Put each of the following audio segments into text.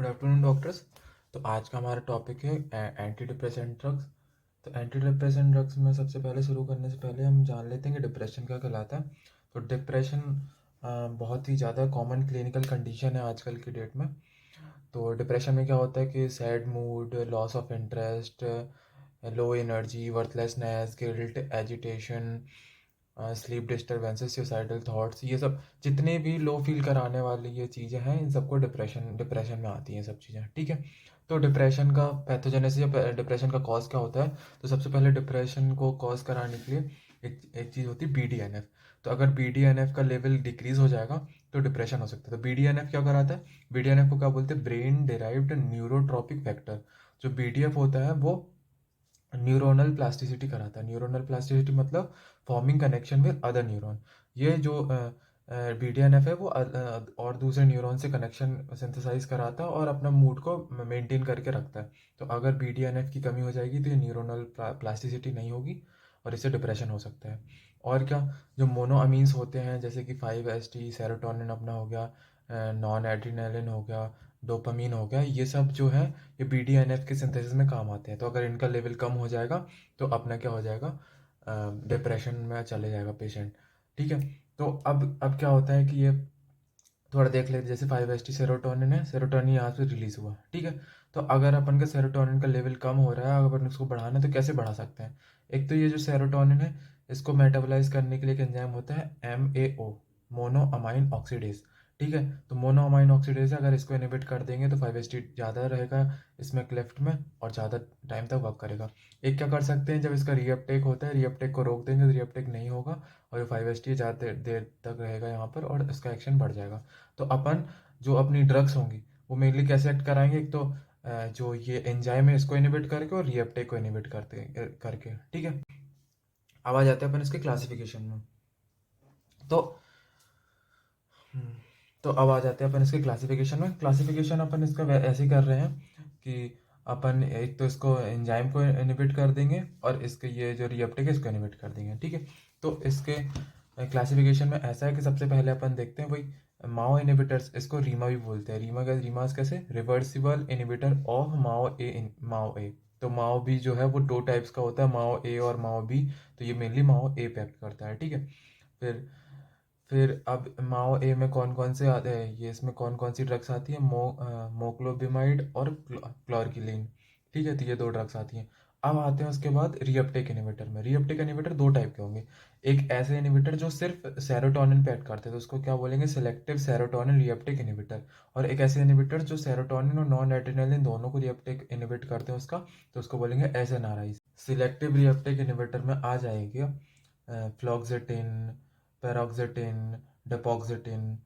Good afternoon doctors. तो आज का हमारा टॉपिक है एंटी डिप्रेसेंट ड्रग्स। तो एंटी डिप्रेसेंट ड्रग्स में सबसे पहले शुरू करने से पहले हम जान लेते हैं कि डिप्रेशन क्या कहलाता है। तो डिप्रेशन बहुत ही ज़्यादा कॉमन क्लिनिकल कंडीशन है आजकल की डेट में। तो डिप्रेशन में क्या होता है कि sad mood, loss of interest, low energy, worthlessness, guilt, agitation, sleep disturbances, suicidal thoughts, ये सब जितने भी लो फील कराने वाली ये चीज़ें हैं, इन सबको डिप्रेशन डिप्रेशन में आती हैं सब चीज़ें। ठीक है। तो डिप्रेशन का पैथोजेनेसिस या डिप्रेशन का कॉज क्या होता है। तो सबसे पहले डिप्रेशन को कॉज कराने के लिए एक चीज़ होती है BDNF। तो अगर BDNF का लेवल डिक्रीज हो जाएगा तो डिप्रेशन हो सकता है। तो BDNF क्या कराता है, BDNF को क्या बोलते हैं, ब्रेन डिराइव्ड न्यूरोट्रॉपिक फैक्टर। जो BDF होता है वो न्यूरोनल प्लास्टिसिटी कराता है। न्यूरोनल प्लास्टिसिटी मतलब forming connection with other neuron. ये जो BDNF है वो और दूसरे न्यूरॉन से कनेक्शन सिंथेसाइज कराता है और अपना मूड को मेंटेन करके रखता है। तो अगर BDNF की कमी हो जाएगी तो ये न्यूरोनल प्लास्टिसिटी नहीं होगी और इससे डिप्रेशन हो सकता है। और क्या, जो मोनोअमीन्स होते हैं जैसे कि 5-HT, सेरोटोनिन अपना हो गया, नॉन एड्रिनलिन हो गया, डोपामीन हो गया, ये सब जो है ये BDNF के सिंथेसिस में काम आते हैं। तो अगर इनका लेवल कम हो जाएगा तो अपना क्या हो जाएगा, डिप्रेशन में चले जाएगा पेशेंट। ठीक है। तो अब क्या होता है कि ये थोड़ा देख लेते, जैसे 5-HT सेरोटोनिन है, सेरोटोनिन यहाँ से रिलीज हुआ। ठीक है। तो अगर अपन का सेरोटोनिन का लेवल कम हो रहा है, अगर अपन उसको बढ़ाना है तो कैसे बढ़ा सकते हैं। एक तो ये जो सेरोटोनिन है इसको मेटाबोलाइज करने के लिए एक एंजाइम होता है MAO, मोनो अमाइन ऑक्सीडेज। ठीक है। तो मोनो अमाइन ऑक्सीडेज है, अगर इसको इनिबिट कर देंगे तो 5-HT ज़्यादा रहेगा इसमें क्लेफ्ट में और ज़्यादा टाइम तक वर्क करेगा। एक क्या कर सकते हैं, जब इसका रीअपटेक होता है, रीअपटेक को रोक देंगे तो रीअपटेक नहीं होगा और ये 5-HT ज़्यादा देर देर तक रहेगा यहाँ पर और इसका एक्शन बढ़ जाएगा। तो अपन जो अपनी ड्रग्स होंगी वो मेनली कैसे एक्ट कराएंगे, एक तो जो ये एंजाइम है इसको इनिबिट करके और रीअपटेक को इनिबिट करके। ठीक है। अब आ जाते हैं अपन इसके क्लासिफिकेशन में। तो हम्म, तो अब आ जाते हैं अपन इसके क्लासिफिकेशन में। क्लासिफिकेशन अपन इसका ऐसे ही कर रहे हैं कि अपन एक तो इसको एंजाइम को इनिबिट कर देंगे और इसके ये जो रीअपटेक है इसको इनिबिट कर देंगे। ठीक है। तो इसके क्लासिफिकेशन में ऐसा है कि सबसे पहले अपन देखते हैं वही माओ इनिबिटर्स, इसको रीमा भी बोलते हैं। रीमास कैसे, रिवर्सिबल इनिबिटर ऑफ माओ ए। तो माओ बी जो है वो दो टाइप्स का होता है, माओ ए और माओ बी। तो ये मेनली माओ ए पे एक्ट करता है। ठीक है। फिर अब माओ ए में कौन कौन से आते हैं, ये इसमें कौन कौन सी ड्रग्स आती है, मोक्लोबिमाइड और क्लोरकिलीन। ठीक है। तो ये दो ड्रग्स आती हैं। अब आते हैं उसके बाद रीअपटेक इनिबिटर में। रीअपटेक इनिबिटर दो टाइप के होंगे। एक ऐसे इनिबिटर जो सिर्फ सेरोटोनिन पे एक्ट करते हैं तो उसको क्या बोलेंगे, सिलेक्टिव सेरोटोनिन रीअपटेक इनिबिटर। और एक ऐसे इनिबिटर जो सेरोटोनिन और नॉन एड्रेनालिन दोनों को रीअपटेक इनिबिट करते हैं उसका, तो उसको बोलेंगे SNRI। सिलेक्टिव रीअपटेक इनिबिटर में आ जाएगी फ्लॉक्सेटिन, पैरोक्सेटिन, डेपोक्सेटिन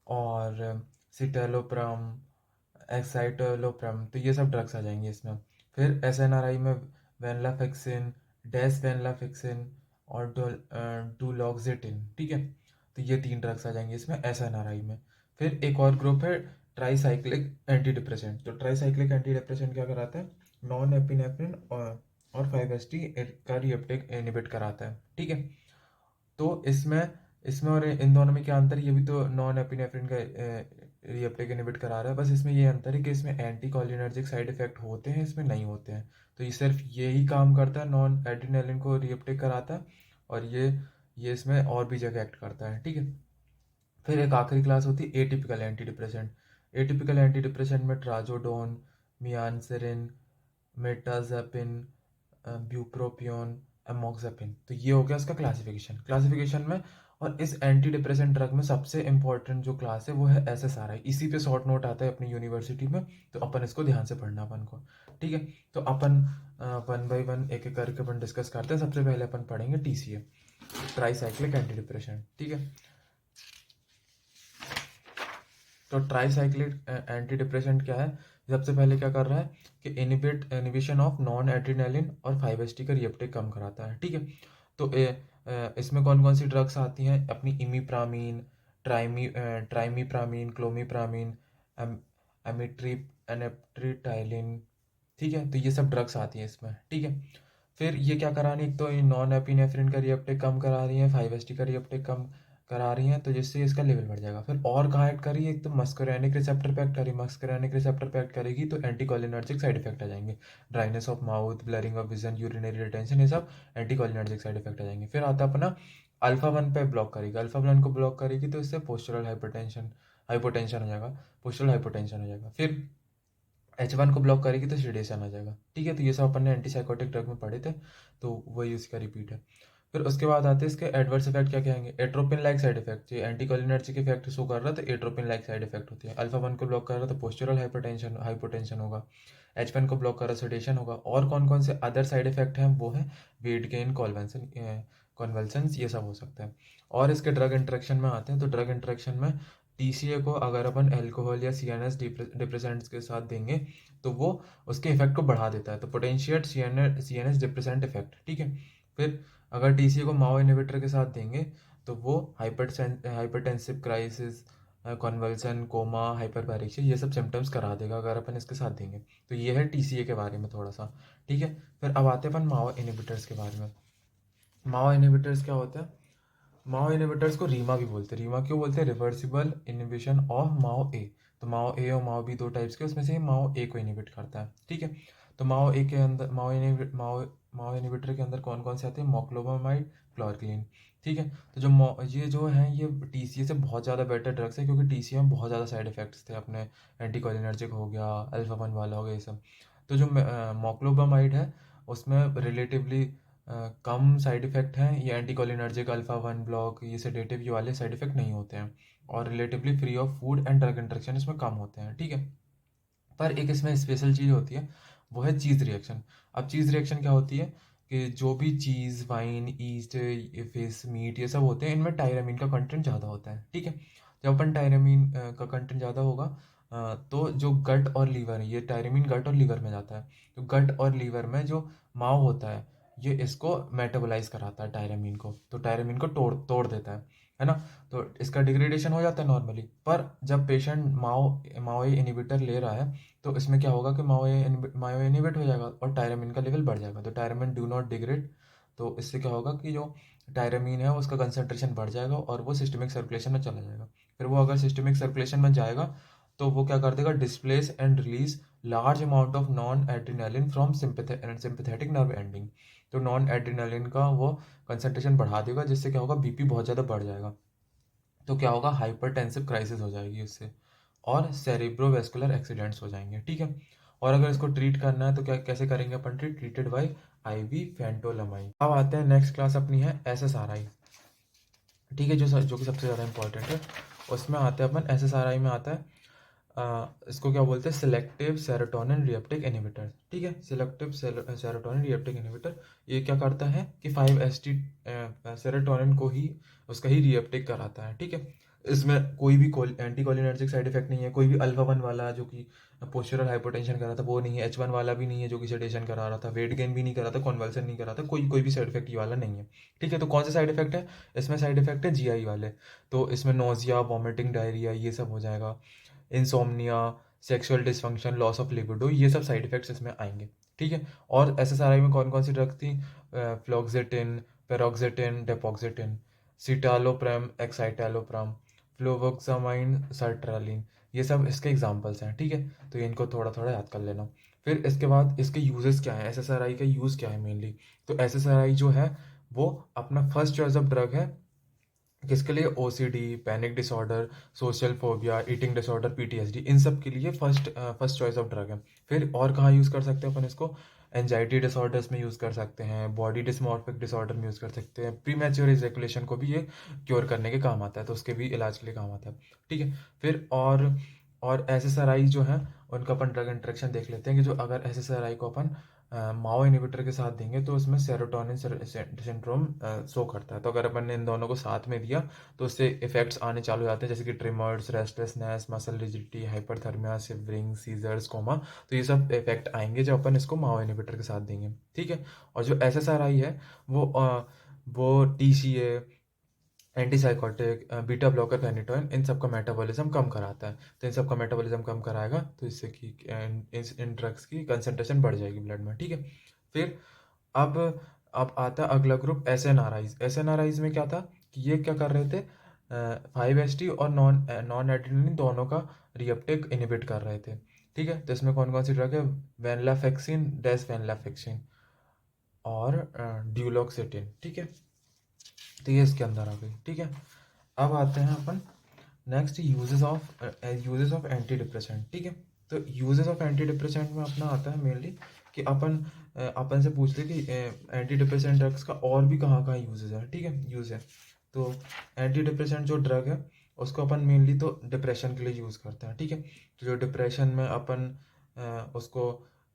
और सिटेलोप्रम, एक्साइटोलोप्रम। तो ये सब ड्रग्स आ जाएंगे इसमें। फिर SNRI में वेनलाफेक्सिन, डेसवेनलाफेक्सिन और डुलोक्सेटिन। ठीक है। तो ये तीन ड्रग्स आ जाएंगे इसमें SNRI में। फिर एक और ग्रुप है ट्राईसाइक्लिक एंटी डिप्रेसेंट। तो ट्राईसाइक्लिक एंटी डिप्रेसेंट क्या कराता है, नॉन एपिनेफ्रिन और 5-HT का रीअपटेक इनिबिट कराता है। ठीक है। तो इसमें इसमें और इन दोनों में क्या अंतर है, ये भी तो नॉन एपिनेफ्रिन का रीअपटेक इनिबिट करा रहा है, बस इसमें ये अंतर है कि इसमें एंटी कॉलिनर्जिक साइड इफेक्ट होते हैं, इसमें नहीं होते हैं। तो ये सिर्फ यही काम करता है, नॉन एड्रेनालिन को रीअपटेक कराता है और ये इसमें और भी जगह एक्ट करता है। ठीक है। फिर एक आखिरी क्लास होती है atypical anti depressant. Atypical anti depressant में ट्राजोडोन, मियानसेरिन, मेटाजेपिन, ब्यूप्रोपियोन, एमोक्सापिन। तो ये हो गया उसका क्लासिफिकेशन में। और इस एंटी डिप्रेसेंट ड्रग में सबसे इंपॉर्टेंट जो क्लास है वो है SSRI। इसी पे शॉर्ट नोट आता है अपनी यूनिवर्सिटी में, तो अपन इसको ध्यान से पढ़ना अपन को। ठीक है। तो अपन वन बाई वन एक एक करके अपन डिस्कस करते हैं। सबसे पहले अपन पढ़ेंगे TCA, ट्राईसाइक्लिक एंटी डिप्रेसेंट। ठीक है। तो ट्राईसाइक्लिक एंटी डिप्रेसेंट क्या है, सबसे पहले क्या कर रहा है कि इनिबिशन ऑफ नॉन एड्रेनालिन और 5-HT का रीअपटेक कम कराता है। ठीक है। तो इसमें कौन कौन सी ड्रग्स आती हैं अपनी, इमीप्रामीन, ट्राइमीप्रामीन, क्लोमीप्रामीन, एमिट्रिप्टाइलिन। ठीक है। तो ये सब ड्रग्स आती हैं इसमें। ठीक है। फिर ये क्या करा रही है, एक तो ये नॉन एपिनेफ्रिन का रीअपटेक कम करा रही है, 5-HT का रीअपटेक कम करा रही हैं, तो जिससे इसका लेवल बढ़ जाएगा। फिर और कहाँ एक्ट कर रही है, एक तो मस्करेनिक रिसेप्टर पे एक्ट कर रही है, मस्करेनिक रिसेप्टर पे एक्ट करेगी तो एंटीकोलिनर्जिक साइड इफेक्ट आ जाएंगे, dryness of mouth, blurring of vision, urinary retention, ये सब एंटीकोलिनर्जिक साइड इफेक्ट आ जाएंगे। फिर आता है अपना अल्फा वन पे ब्लॉक करेगी, अल्फा वन को ब्लॉक करेगी तो इससे पोस्चरल हाइपरटेंशन हाइपोटेंशन हो जाएगा, पोस्चरल हाइपोटेंशन हो जाएगा। फिर H1 को ब्लॉक करेगी तो सीडेशन आ जाएगा। ठीक है, तो ये सब अपन ने एंटीसाइकोटिक ड्रग में पढ़े थे, तो वही उसका रिपीट है। फिर उसके बाद आते हैं इसके एडवर्स इफेक्ट, क्या कहेंगे, एट्रोपिन लाइक साइड इफेक्ट। ये एंटीकोलिनर्जिक इफेक्ट शो कर रहा है तो एट्रोपिन लाइक साइड इफेक्ट होती है। अल्फा वन को ब्लॉक कर रहा है तो पोस्चरल हाइपोटेंशन होगा, H1 को ब्लॉक कर रहा है सेडेशन होगा। और कौन कौन से अदर साइड इफेक्ट हैं, वो है वेट गेन, कॉन्वल्सन्स, ये सब हो सकता है। और इसके ड्रग इंटरेक्शन में आते हैं, तो ड्रग इंटरेक्शन में TCA को अगर अपन अल्कोहल या CNS डिप्रेसेंट्स के साथ देंगे तो वो उसके इफेक्ट को बढ़ा देता है, तो पोटेंशिएट CNS डिप्रेसेंट इफेक्ट। ठीक है, फिर अगर TCA को माओ इनहिबिटर के साथ देंगे तो वो हाइपरटेंसिव क्राइसिस, कन्वल्सन, कोमा, हाइपरपैरेक्सिया, ये सब सिम्टम्स करा देगा अगर अपन इसके साथ देंगे। तो ये है TCA के बारे में थोड़ा सा। ठीक है, फिर अब आते हैं अपन माओ इनहिबिटर्स के बारे में। माओ इनहिबिटर्स क्या होता है, माओ इनहिबिटर्स को रीमा भी बोलते हैं। रीमा क्यों बोलते हैं, रिवर्सिबल इनहिबिशन ऑफ माओ ए। तो माओ ए और माओ बी दो टाइप्स के, उसमें से माओ ए को इनहिबिट करता है। ठीक है, तो माओ ए के अंदर माओ इनहिबिटर के अंदर कौन कौन से आते हैं, मोक्लोबामाइड, क्लोरक्लीन। ठीक है, तो ये जो है ये TCA से बहुत ज़्यादा बेटर ड्रग्स है, क्योंकि TCA में बहुत ज़्यादा साइड इफेक्ट्स थे अपने, एंटीकोलिनर्जिक हो गया, अल्फा वन वाला हो गया, ये सब। तो जो मोक्लोबामाइड है उसमें रिलेटिवली कम साइड इफेक्ट हैं, ये एंटीकोलिनर्जिक, अल्फा वन ब्लॉक, ये सेडेटिव, ये वाले साइड इफेक्ट नहीं होते हैं, और relatively free of food and drug interaction इसमें कम होते हैं। ठीक है, पर एक इसमें स्पेशल चीज़ होती है, वो है चीज़ रिएक्शन। अब चीज़ रिएक्शन क्या होती है कि जो भी चीज़, वाइन, ईस्ट, फिश, मीट, ये सब होते हैं, इनमें टायरामीन का कंटेंट ज़्यादा होता है। ठीक है, जब अपन टायरामीन का कंटेंट ज़्यादा होगा तो जो गट और लीवर है, ये टायरामीन गट और लीवर में जाता है, तो गट और लीवर में जो माव होता है ये इसको मेटाबोलाइज कराता है टायरामीन को, तो टायरामीन को तोड़ तोड़ देता है ना। तो इसका डिग्रेडेशन हो जाता है नॉर्मली। पर जब पेशेंट माओ इनहिबिटर ले रहा है तो इसमें क्या होगा कि माओ इनहिबिट हो जाएगा और टायरामीन का लेवल बढ़ जाएगा, तो टायरामीन डू नॉट डिग्रेड। तो इससे क्या होगा कि जो टायरामीन है उसका कंसंट्रेशन बढ़ जाएगा और वो सिस्टमिक सर्कुलेशन में चला जाएगा। फिर वो अगर सिस्टमिक सर्कुलेशन में जाएगा तो वो क्या कर देगा, displace and release large amount of non adrenaline from sympathetic nerve ending. तो नॉन एड्रीनालिन का वो कंसंट्रेशन बढ़ा देगा, जिससे क्या होगा, बीपी बहुत ज़्यादा बढ़ जाएगा। तो क्या होगा, हाइपरटेंसिव क्राइसिस हो जाएगी उससे, और सेरिब्रोवेस्कुलर एक्सीडेंट्स हो जाएंगे। ठीक है, और अगर इसको ट्रीट करना है तो क्या कैसे करेंगे अपन, ट्रीटेड बाय IV फेंटोलमाइन। अब आते हैं नेक्स्ट क्लास अपनी है SSRI। ठीक है, जो कि सबसे ज़्यादा इंपॉर्टेंट है। उसमें आते हैं अपन, SSRI में आता है इसको क्या बोलते हैं, सिलेक्टिव सेरोटोनिन रिएप्टेक इनहिबिटर। ठीक है, सिलेक्टिव सेरोटोनिन रिएप्टेक इनहिबिटर ये क्या करता है कि 5-HT सेरोटोनिन को ही उसका ही रिएप्टेक कराता है। ठीक है, इसमें कोई भी एंटीकोलिनर्जिक साइड इफेक्ट नहीं है, कोई भी अल्फा वन वाला जो कि पोस्चरल हाइपोटेंशन करा था वो नहीं है, H1 वाला भी नहीं है जो कि सेडेशन करा रहा था, वेट गेन भी नहीं करा था, कॉन्वल्सन नहीं करा था, कोई भी साइड इफेक्ट ये वाला नहीं है। ठीक है, तो कौन से साइड इफेक्ट है इसमें, साइड इफेक्ट है GI वाले। तो इसमें नोजिया, वॉमिटिंग, डायरिया, ये सब हो जाएगा, insomnia, sexual dysfunction, loss of libido, ये सब साइड इफेक्ट्स इसमें आएंगे। ठीक है, और SSRI में कौन कौन सी ड्रग्स थी, फ्लोक्सेटिन, पेरोक्सेटिन, डेपोक्सेटिन, सिटालोप्रेम, एक्साइटालोप्राम, फ्लोवोक्सामाइन, सर्ट्रालिन, ये सब इसके एग्जाम्पल्स हैं। ठीक है, तो इनको थोड़ा थोड़ा याद कर लेना। फिर इसके बाद इसके यूजेस क्या है, SSRI का यूज़ क्या है मेनली, तो SSRI जो है वो अपना फर्स्ट चॉइस ऑफ ड्रग है किसके लिए, OCD, panic disorder, social phobia, eating disorder, PTSD, इन सब के लिए फर्स्ट चॉइस ऑफ ड्रग है। फिर और कहाँ यूज़ कर सकते हैं अपन इसको, एंजाइटी डिसऑर्डर्स में यूज़ कर सकते हैं, बॉडी डिस्मॉर्फिक डिसऑर्डर में यूज़ कर सकते हैं, प्री मैच्योर इजैकुलेशन को भी ये क्योर करने के काम आता है, तो उसके भी इलाज के लिए काम आता है। ठीक है, फिर और SSRI जो है उनका अपन ड्रग इंटरेक्शन देख लेते हैं कि जो अगर SSRI को अपन माओ इनहिबिटर के साथ देंगे तो उसमें सेरोटोनिन सिंड्रोम शो करता है। तो अगर अपन ने इन दोनों को साथ में दिया तो उससे इफेक्ट्स आने चालू हो जाते हैं, जैसे कि tremors, restlessness, muscle rigidity, hyperthermia, shivering, seizures, coma. तो ये सब इफेक्ट आएंगे जब अपन इसको माओ इनहिबिटर के साथ देंगे। ठीक है, और जो SSRI है वो TCA, antipsychotic, beta blocker, phenytoin, इन सब का मेटाबॉलिज्म कम कराता है। तो इन सब का मेटाबॉलिज्म कम कराएगा तो इससे कि इन ड्रग्स की कंसंट्रेशन बढ़ जाएगी ब्लड में। ठीक है, फिर अब अब आता है अगला ग्रुप, SNRIs। SNRIs में क्या था कि ये क्या कर रहे थे, 5-HT और नॉन एड्रेनलिन दोनों का रीअपटेक इनहिबिट कर रहे थे। ठीक है, तो इसमें कौन कौन सी ड्रग है? वेनलाफेक्सिन, डेसवेनलाफेक्सिन और ड्यूलोक्सिटिन। ठीक है, तो ये इसके अंदर आ गई। ठीक है, अब आते हैं अपन next uses of antidepressant. ठीक है, तो यूजेस ऑफ एंटी डिप्रेसेंट में अपना आता है मेनली कि अपन से पूछते हैं कि एंटी डिप्रेसेंट ड्रग्स का और भी कहाँ कहाँ यूजेस है। ठीक है, यूज़ है तो एंटी डिप्रेसेंट जो ड्रग है उसको अपन मेनली तो डिप्रेशन के लिए यूज़ करते हैं। ठीक है, तो जो डिप्रेशन में अपन उसको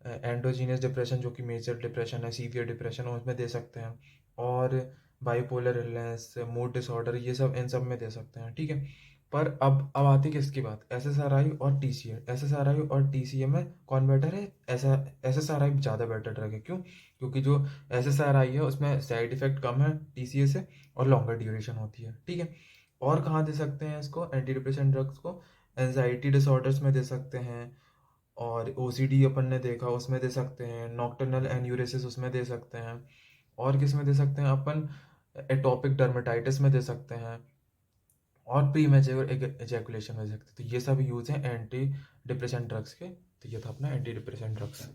एंडोजीनियस डिप्रेशन जो कि मेजर डिप्रेशन है, सीवियर डिप्रेशन है, उसमें दे सकते हैं, और बाइपोलर इलनेस, मूड डिसऑर्डर, ये सब इन सब में दे सकते हैं। ठीक है, पर अब आती है किसकी बात? SSRI और TCA। SSRI और TCA में कौन बेटर है? ऐसा SSRI ज़्यादा बेटर ड्रग है। क्यों? क्योंकि जो SSRI है उसमें साइड इफेक्ट कम है TCA से, और लॉन्गर ड्यूरेशन होती है। ठीक है, और कहाँ दे सकते हैं इसको एंटी डिप्रेशन ड्रग्स को? एनजाइटी डिसऑर्डर्स में दे सकते हैं, और OCD अपन ने देखा उसमें दे सकते हैं, नॉक्टर्नल एन्यूरेसिस उसमें दे सकते हैं, और किस में दे सकते हैं अपन? एटॉपिक डर्मेटाइटिस में दे सकते हैं, और प्री मैच्योर एजैकुलेशन में दे सकते हैं। तो ये सब यूज़ हैं एंटी डिप्रेसेंट ड्रग्स के। तो ये था अपना एंटी डिप्रेसेंट ड्रग्स।